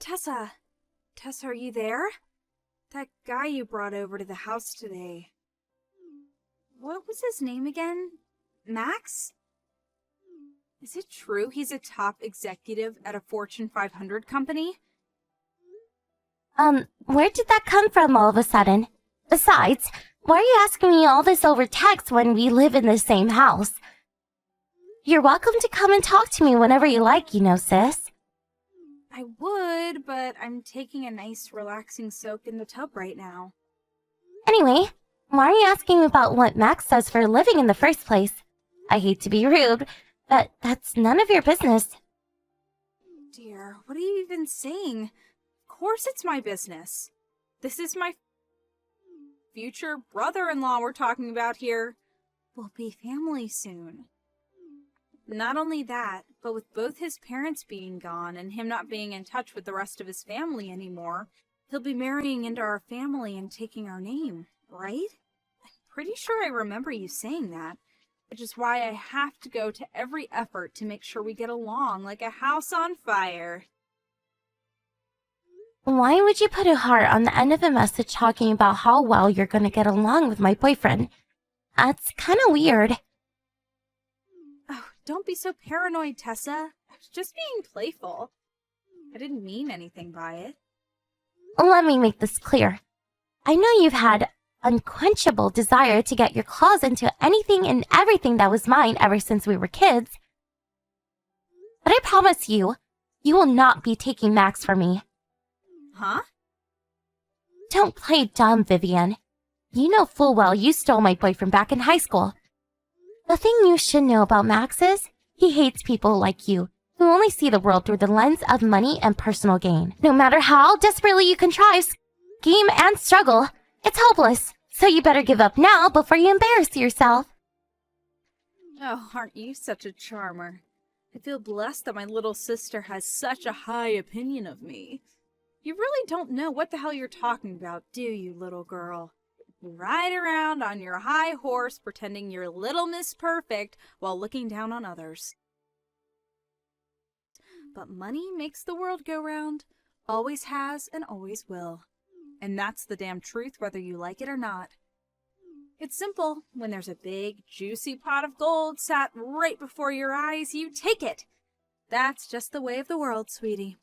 Tessa! Tessa, are you there? That guy you brought over to the house today. What was his name again? Max? Is it true he's a top executive at a Fortune 500 company? Where did that come from all of a sudden? Besides, why are you asking me all this over text when we live in the same house? You're welcome to come and talk to me whenever you like, sis. I would, but I'm taking a nice relaxing soak in the tub right now. Anyway, why are you asking about what Max does for a living in the first place? I hate to be rude, but that's none of your business. Dear, what are you even saying? Of course it's my business. This is my future brother-in-law we're talking about here. We'll be family soon. Not only that, but with both his parents being gone and him not being in touch with the rest of his family anymore, he'll be marrying into our family and taking our name, right? I'm pretty sure I remember you saying that, which is why I have to go to every effort to make sure we get along like a house on fire. Why would you put a heart on the end of a message talking about how well you're gonna get along with my boyfriend? That's kinda weird. Oh, don't be so paranoid, Tessa. I was just being playful. I didn't mean anything by it. Let me make this clear. I know you've had unquenchable desire to get your claws into anything and everything that was mine ever since we were kids. But I promise you, you will not be taking Max from me. Huh? Don't play dumb, Vivian. You know full well you stole my boyfriend back in high school. The thing you should know about Max is, he hates people like you, who only see the world through the lens of money and personal gain. No matter how desperately you contrive, scheme, and struggle, it's hopeless. So you better give up now before you embarrass yourself. Oh, aren't you such a charmer? I feel blessed that my little sister has such a high opinion of me. You really don't know what the hell you're talking about, do you, little girl? You ride around on your high horse pretending you're Little Miss Perfect while looking down on others. But money makes the world go round, always has and always will. And that's the damn truth whether you like it or not. It's simple. When there's a big, juicy pot of gold sat right before your eyes, you take it. That's just the way of the world, sweetie.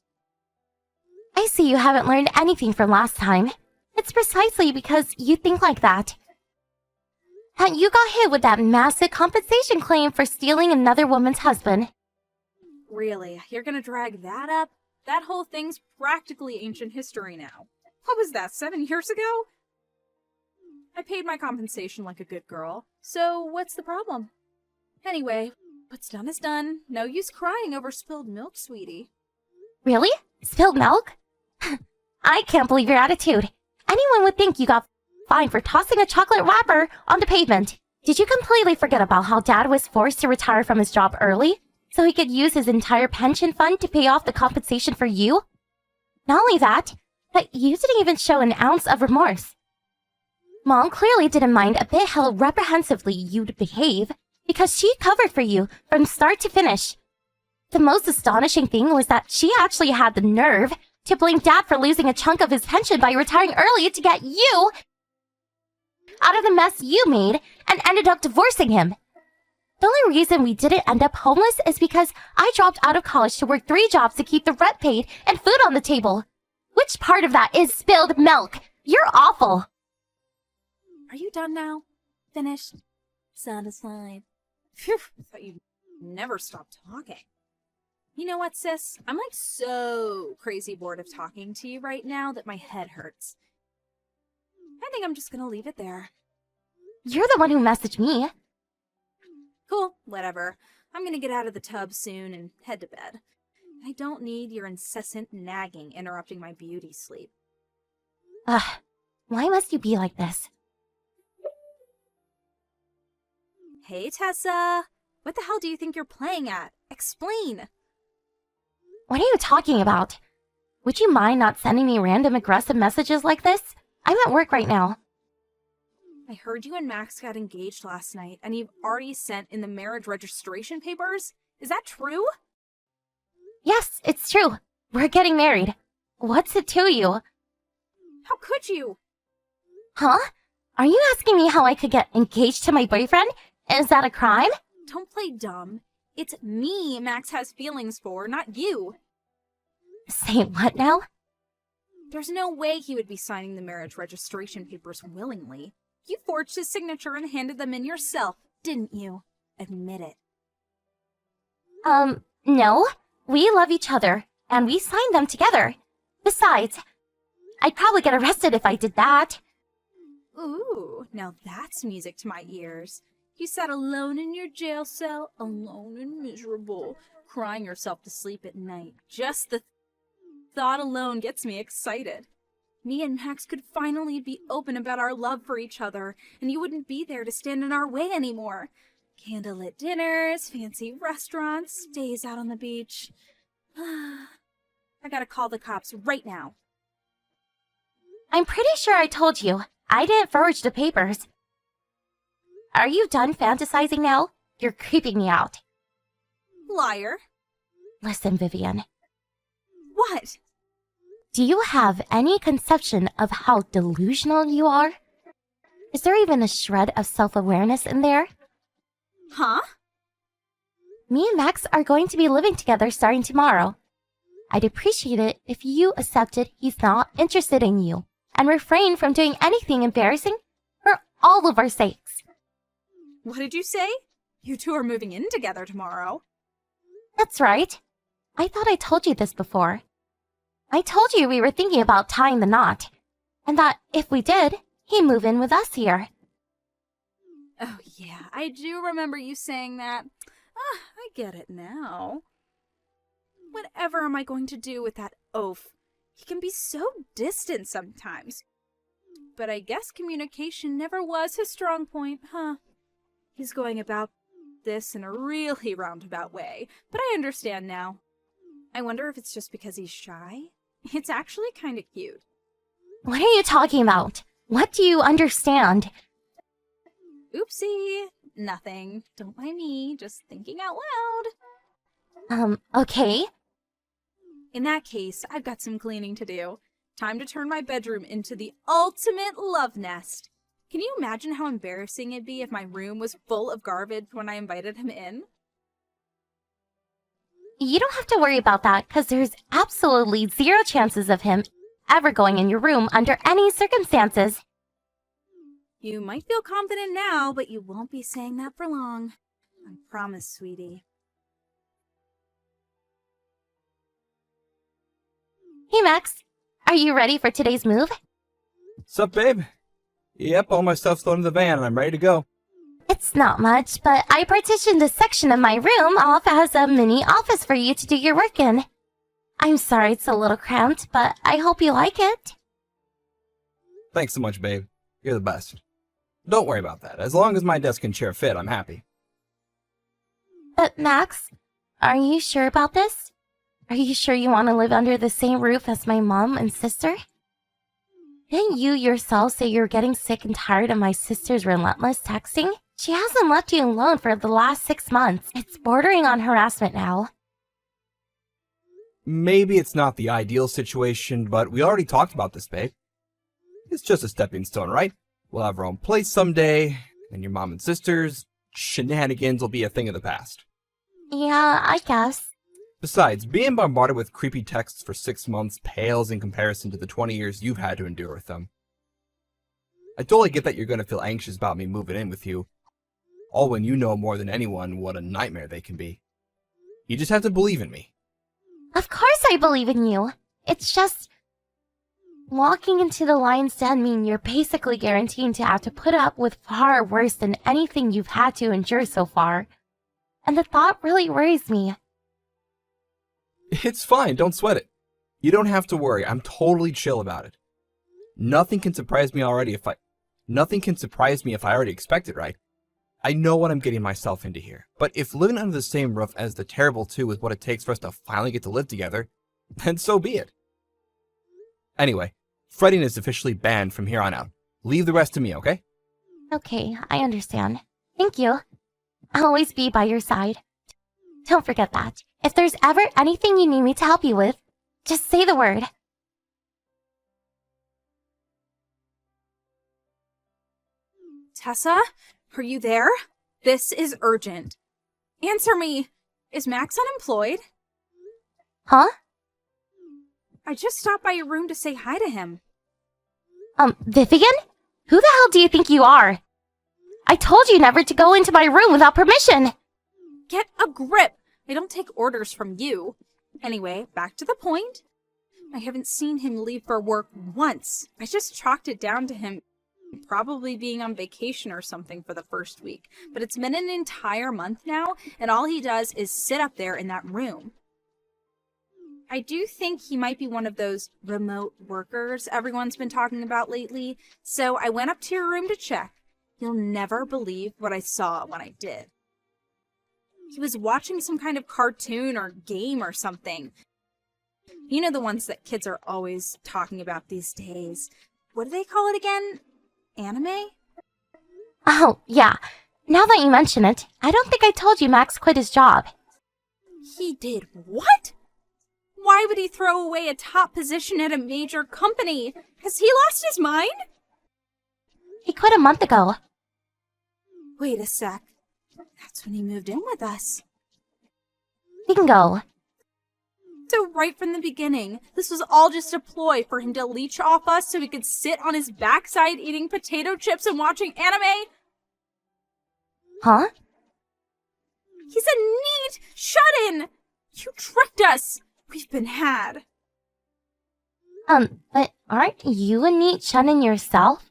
I see you haven't learned anything from last time. It's precisely because you think like that. And you got hit with that massive compensation claim for stealing another woman's husband. Really? You're gonna drag that up? That whole thing's practically ancient history now. What was that, 7 years ago? I paid my compensation like a good girl, so what's the problem? Anyway, what's done is done. No use crying over spilled milk, sweetie. Really? Spilled milk? I can't believe your attitude. Anyone would think you got fined for tossing a chocolate wrapper on the pavement. Did you completely forget about how Dad was forced to retire from his job early so he could use his entire pension fund to pay off the compensation for you? Not only that, but you didn't even show an ounce of remorse. Mom clearly didn't mind a bit how reprehensively you'd behave because she covered for you from start to finish. The most astonishing thing was that she actually had the nerve to blame Dad for losing a chunk of his pension by retiring early to get you out of the mess you made and ended up divorcing him. The only reason we didn't end up homeless is because I dropped out of college to work 3 jobs to keep the rent paid and food on the table. Which part of that is spilled milk? You're awful. Are you done now? Finished? Satisfied? Phew, I thought you'd never stop talking. You know what, sis? I'm like so crazy bored of talking to you right now that my head hurts. I think I'm just gonna leave it there. You're the one who messaged me. Cool, whatever. I'm gonna get out of the tub soon and head to bed. I don't need your incessant nagging interrupting my beauty sleep. Ugh, why must you be like this? Hey, Tessa! What the hell do you think you're playing at? Explain! What are you talking about? Would you mind not sending me random aggressive messages like this? I'm at work right now. I heard you and Max got engaged last night, and you've already sent in the marriage registration papers? Is that true? Yes, it's true. We're getting married. What's it to you? How could you? Huh? Are you asking me how I could get engaged to my boyfriend? Is that a crime? Don't play dumb. It's me Max has feelings for, not you. Say what now? There's no way he would be signing the marriage registration papers willingly. You forged his signature and handed them in yourself, didn't you? Admit it. No. We love each other, and we signed them together. Besides, I'd probably get arrested if I did that. Ooh, now that's music to my ears. You sat alone in your jail cell, alone and miserable, crying yourself to sleep at night. Just the thought alone gets me excited. Me and Max could finally be open about our love for each other, and you wouldn't be there to stand in our way anymore. Candlelit dinners, fancy restaurants, days out on the beach. I gotta call the cops right now. I'm pretty sure I told you. I didn't forge the papers. Are you done fantasizing now? You're creeping me out. Liar. Listen, Vivian. What? Do you have any conception of how delusional you are? Is there even a shred of self-awareness in there? Huh? Me and Max are going to be living together starting tomorrow. I'd appreciate it if you accepted he's not interested in you and refrain from doing anything embarrassing for all of our sakes. What did you say? You two are moving in together tomorrow. That's right. I thought I told you this before. I told you we were thinking about tying the knot, and that if we did, he'd move in with us here. Oh yeah, I do remember you saying that. I get it now. Whatever am I going to do with that oaf? He can be so distant sometimes. But I guess communication never was his strong point, huh? He's going about this in a really roundabout way, but I understand now. I wonder if it's just because he's shy? It's actually kind of cute. What are you talking about? What do you understand? Oopsie. Nothing. Don't mind me. Just thinking out loud. Okay. In that case, I've got some cleaning to do. Time to turn my bedroom into the ultimate love nest. Can you imagine how embarrassing it'd be if my room was full of garbage when I invited him in? You don't have to worry about that, because there's absolutely zero chances of him ever going in your room under any circumstances. You might feel confident now, but you won't be saying that for long. I promise, sweetie. Hey, Max. Are you ready for today's move? Sup, babe? Yep, all my stuff's loaded in the van and I'm ready to go. It's not much, but I partitioned a section of my room off as a mini office for you to do your work in. I'm sorry it's a little cramped, but I hope you like it. Thanks so much, babe. You're the best. Don't worry about that. As long as my desk and chair fit, I'm happy. But Max, are you sure about this? Are you sure you want to live under the same roof as my mom and sister? Didn't you yourself say you're getting sick and tired of my sister's relentless texting? She hasn't left you alone for the last 6 months. It's bordering on harassment now. Maybe it's not the ideal situation, but we already talked about this, babe. It's just a stepping stone, right? We'll have our own place someday, and your mom and sister's shenanigans will be a thing of the past. Yeah, I guess. Besides, being bombarded with creepy texts for 6 months pales in comparison to the 20 years you've had to endure with them. I totally get that you're going to feel anxious about me moving in with you, all when you know more than anyone what a nightmare they can be. You just have to believe in me. Of course I believe in you. It's just... walking into the lion's den mean you're basically guaranteeing to have to put up with far worse than anything you've had to endure so far. And the thought really worries me. It's fine, don't sweat it. You don't have to worry, I'm totally chill about it. Nothing can surprise me if I already expect it, right? I know what I'm getting myself into here. But if living under the same roof as the Terrible Two is what it takes for us to finally get to live together, then so be it. Anyway, fretting is officially banned from here on out. Leave the rest to me, okay? Okay, I understand. Thank you. I'll always be by your side. Don't forget that. If there's ever anything you need me to help you with, just say the word. Tessa, are you there? This is urgent. Answer me. Is Max unemployed? Huh? I just stopped by your room to say hi to him. Vivian? Who the hell do you think you are? I told you never to go into my room without permission. Get a grip. I don't take orders from you. Anyway, back to the point. I haven't seen him leave for work once. I just chalked it down to him probably being on vacation or something for the first week. But it's been an entire month now, and all he does is sit up there in that room. I do think he might be one of those remote workers everyone's been talking about lately, so I went up to your room to check. You'll never believe what I saw when I did. He was watching some kind of cartoon or game or something. You know, the ones that kids are always talking about these days. What do they call it again? Anime? Oh, yeah. Now that you mention it, I don't think I told you Max quit his job. He did what? Why would he throw away a top position at a major company? Has he lost his mind? He quit a month ago. Wait a sec. That's when he moved in with us. Bingo. So right from the beginning, this was all just a ploy for him to leech off us so he could sit on his backside eating potato chips and watching anime? Huh? He's a neat shut-in! You tricked us! We've been had. But aren't you a neat shun-in yourself?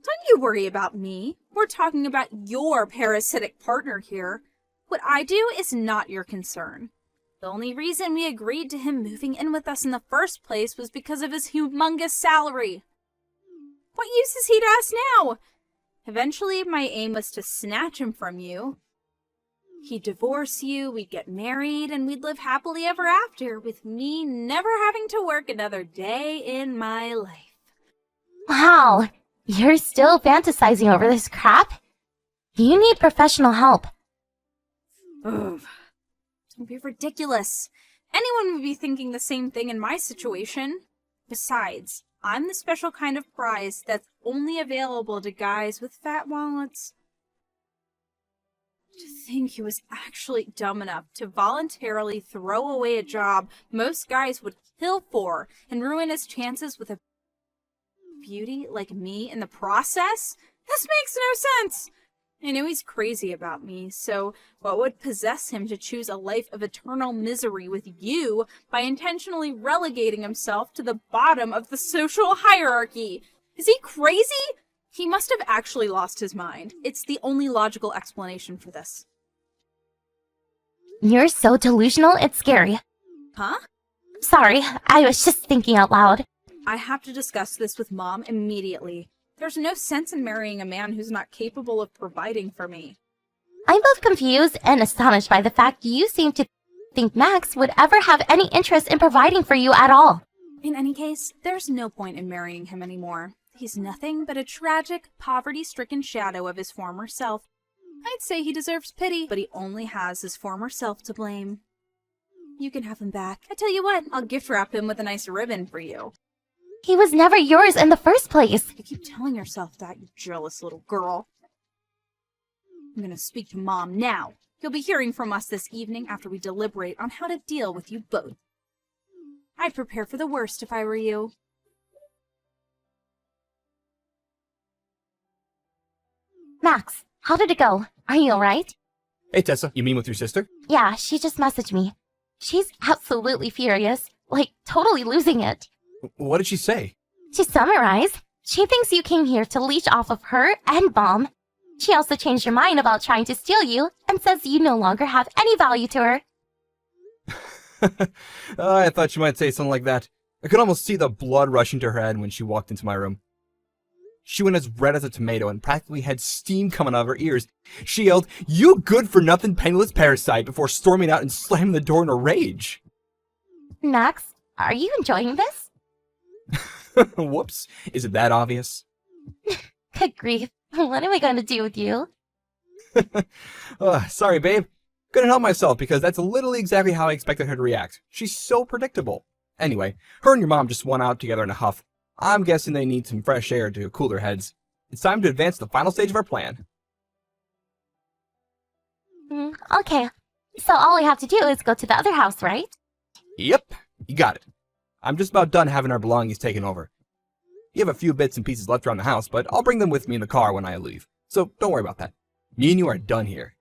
Don't you worry about me. We're talking about your parasitic partner here. What I do is not your concern. The only reason we agreed to him moving in with us in the first place was because of his humongous salary. What use is he to us now? Eventually, my aim was to snatch him from you. He'd divorce you, we'd get married, and we'd live happily ever after, with me never having to work another day in my life. Wow, you're still fantasizing over this crap? You need professional help. Ugh. Don't be ridiculous. Anyone would be thinking the same thing in my situation. Besides, I'm the special kind of prize that's only available to guys with fat wallets. To think he was actually dumb enough to voluntarily throw away a job most guys would kill for and ruin his chances with a beauty like me in the process? This makes no sense! I know he's crazy about me, so what would possess him to choose a life of eternal misery with you by intentionally relegating himself to the bottom of the social hierarchy? Is he crazy? He must have actually lost his mind. It's the only logical explanation for this. You're so delusional, it's scary. Huh? Sorry, I was just thinking out loud. I have to discuss this with Mom immediately. There's no sense in marrying a man who's not capable of providing for me. I'm both confused and astonished by the fact you seem to think Max would ever have any interest in providing for you at all. In any case, there's no point in marrying him anymore. He's nothing but a tragic, poverty-stricken shadow of his former self. I'd say he deserves pity, but he only has his former self to blame. You can have him back. I tell you what, I'll gift wrap him with a nice ribbon for you. He was never yours in the first place. You keep telling yourself that, you jealous little girl. I'm gonna speak to Mom now. You'll be hearing from us this evening after we deliberate on how to deal with you both. I'd prepare for the worst if I were you. Max, how did it go? Are you alright? Hey, Tessa, you mean with your sister? Yeah, she just messaged me. She's absolutely furious. Like, totally losing it. What did she say? To summarize, she thinks you came here to leech off of her and Mom. She also changed her mind about trying to steal you and says you no longer have any value to her. I thought you might say something like that. I could almost see the blood rushing to her head when she walked into my room. She went as red as a tomato and practically had steam coming out of her ears. She yelled, "You good-for-nothing penniless parasite," before storming out and slamming the door in a rage. Max, are you enjoying this? Whoops. Is it that obvious? Good grief. What am I going to do with you? Sorry, babe. Couldn't help myself because that's literally exactly how I expected her to react. She's so predictable. Anyway, her and your mom just went out together in a huff. I'm guessing they need some fresh air to cool their heads. It's time to advance to the final stage of our plan. Okay. So all we have to do is go to the other house, right? Yep, you got it. I'm just about done having our belongings taken over. You have a few bits and pieces left around the house, but I'll bring them with me in the car when I leave. So don't worry about that. Me and you are done here.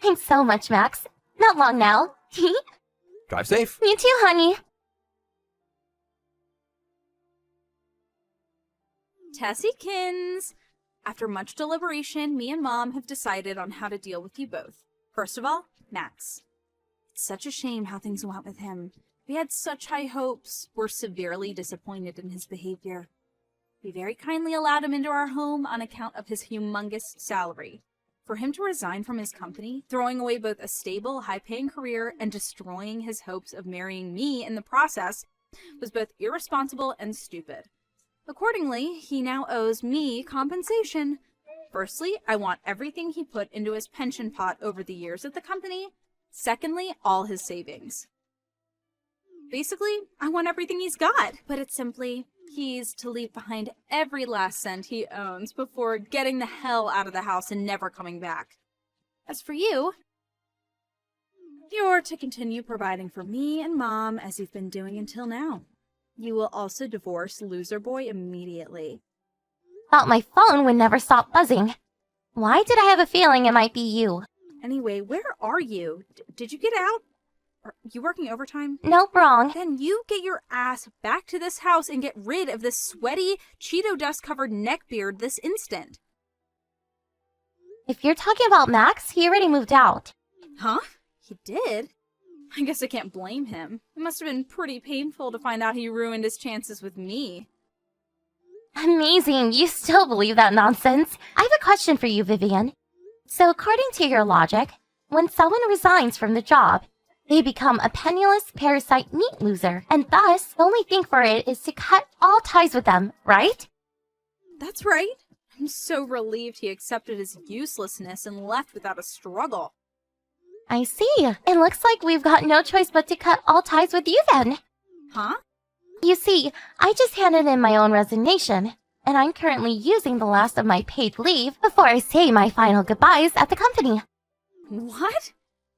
Thanks so much, Max. Not long now. Drive safe. You too, honey. Tessykins! After much deliberation, me and Mom have decided on how to deal with you both. First of all, Max. It's such a shame how things went with him. We had such high hopes. We're severely disappointed in his behavior. We very kindly allowed him into our home on account of his humongous salary. For him to resign from his company, throwing away both a stable, high-paying career and destroying his hopes of marrying me in the process, was both irresponsible and stupid. Accordingly, he now owes me compensation. Firstly, I want everything he put into his pension pot over the years at the company. Secondly, all his savings. Basically, I want everything he's got, but it's simply, he's to leave behind every last cent he owns before getting the hell out of the house and never coming back. As for you, you're to continue providing for me and Mom as you've been doing until now. You will also divorce Loser Boy immediately. Thought my phone would never stop buzzing. Why did I have a feeling it might be you? Anyway, where are you? Did you get out? Are you working overtime? Nope, wrong. Then you get your ass back to this house and get rid of this sweaty, Cheeto dust-covered neckbeard this instant. If you're talking about Max, he already moved out. Huh? He did? I guess I can't blame him. It must have been pretty painful to find out he ruined his chances with me. Amazing, you still believe that nonsense. I have a question for you, Vivian. So according to your logic, when someone resigns from the job, they become a penniless parasite meat loser, and thus the only thing for it is to cut all ties with them, right? That's right. I'm so relieved he accepted his uselessness and left without a struggle. I see. It looks like we've got no choice but to cut all ties with you then. Huh? You see, I just handed in my own resignation, and I'm currently using the last of my paid leave before I say my final goodbyes at the company. What?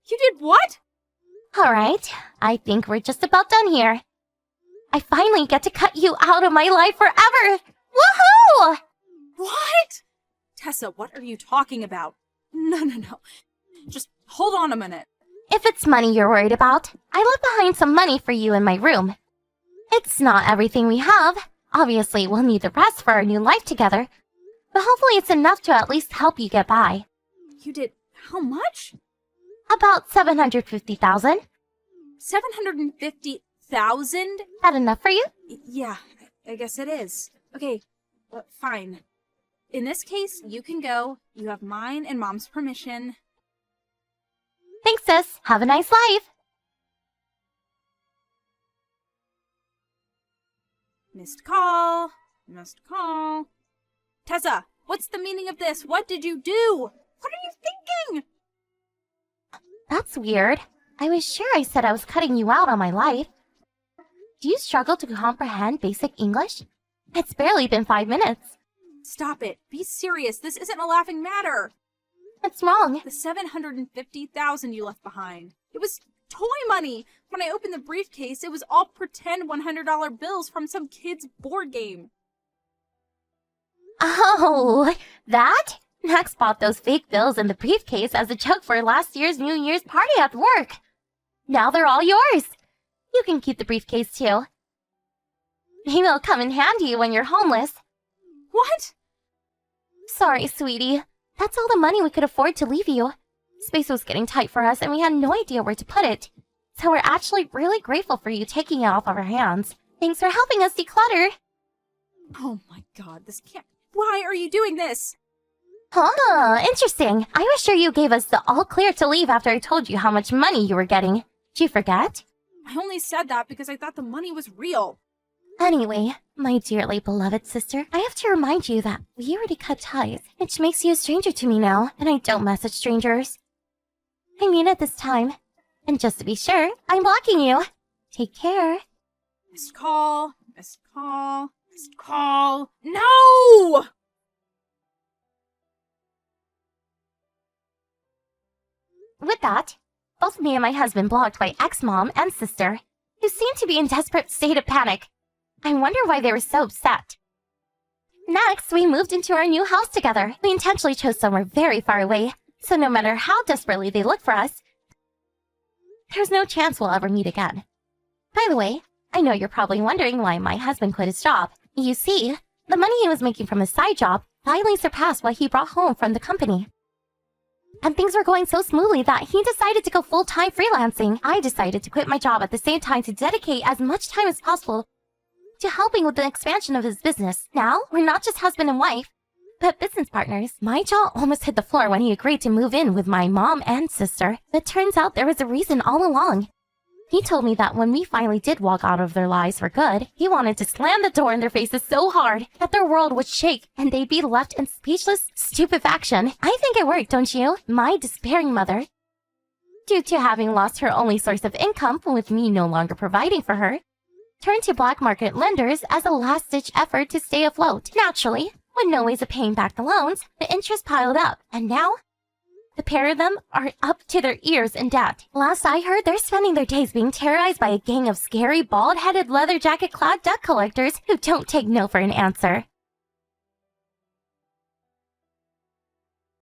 You did what? Alright, I think we're just about done here. I finally get to cut you out of my life forever! Woohoo! What? Tessa, what are you talking about? No. Just hold on a minute. If it's money you're worried about, I left behind some money for you in my room. It's not everything we have. Obviously, we'll need the rest for our new life together. But hopefully it's enough to at least help you get by. You did how much? About 750,000. 750,000? That enough for you? Yeah, I guess it is. Okay, fine. In this case, you can go. You have mine and Mom's permission. Thanks, sis. Have a nice life. Missed call. Tessa, what's the meaning of this? What did you do? What are you thinking? That's weird. I was sure I said I was cutting you out on my life. Do you struggle to comprehend basic English? It's barely been 5 minutes. Stop it. Be serious. This isn't a laughing matter. What's wrong? The 750,000 you left behind. It was toy money. When I opened the briefcase, it was all pretend $100 bills from some kid's board game. Oh, that? Max bought those fake bills in the briefcase as a joke for last year's New Year's party at work. Now they're all yours. You can keep the briefcase too. Maybe it'll come in handy when you're homeless. What? Sorry, sweetie. That's all the money we could afford to leave you. Space was getting tight for us and we had no idea where to put it. So we're actually really grateful for you taking it off of our hands. Thanks for helping us declutter. Oh my god, this can't... Why are you doing this? Huh, interesting. I was sure you gave us the all clear to leave after I told you how much money you were getting. Did you forget? I only said that because I thought the money was real. Anyway, my dearly beloved sister, I have to remind you that we already cut ties, which makes you a stranger to me now, and I don't mess with strangers. I mean it this time. And just to be sure, I'm blocking you. Take care. Missed call. No! With that, both me and my husband blocked by ex-mom and sister, who seemed to be in desperate state of panic. I wonder why they were so upset. Next, we moved into our new house together. We intentionally chose somewhere very far away, so no matter how desperately they look for us, there's no chance we'll ever meet again. By the way, I know you're probably wondering why my husband quit his job. You see, the money he was making from his side job finally surpassed what he brought home from the company. And things were going so smoothly that he decided to go full-time freelancing. I decided to quit my job at the same time to dedicate as much time as possible to helping with the expansion of his business. Now, we're not just husband and wife, but business partners. My jaw almost hit the floor when he agreed to move in with my mom and sister. But turns out there was a reason all along. He told me that when we finally did walk out of their lives for good, he wanted to slam the door in their faces so hard that their world would shake and they'd be left in speechless stupefaction. I think it worked, don't you? My despairing mother, due to having lost her only source of income with me no longer providing for her, turned to black market lenders as a last-ditch effort to stay afloat. Naturally, with no ways of paying back the loans, the interest piled up, and now the pair of them are up to their ears in debt. Last I heard, they're spending their days being terrorized by a gang of scary, bald-headed, leather jacket-clad debt collectors who don't take no for an answer.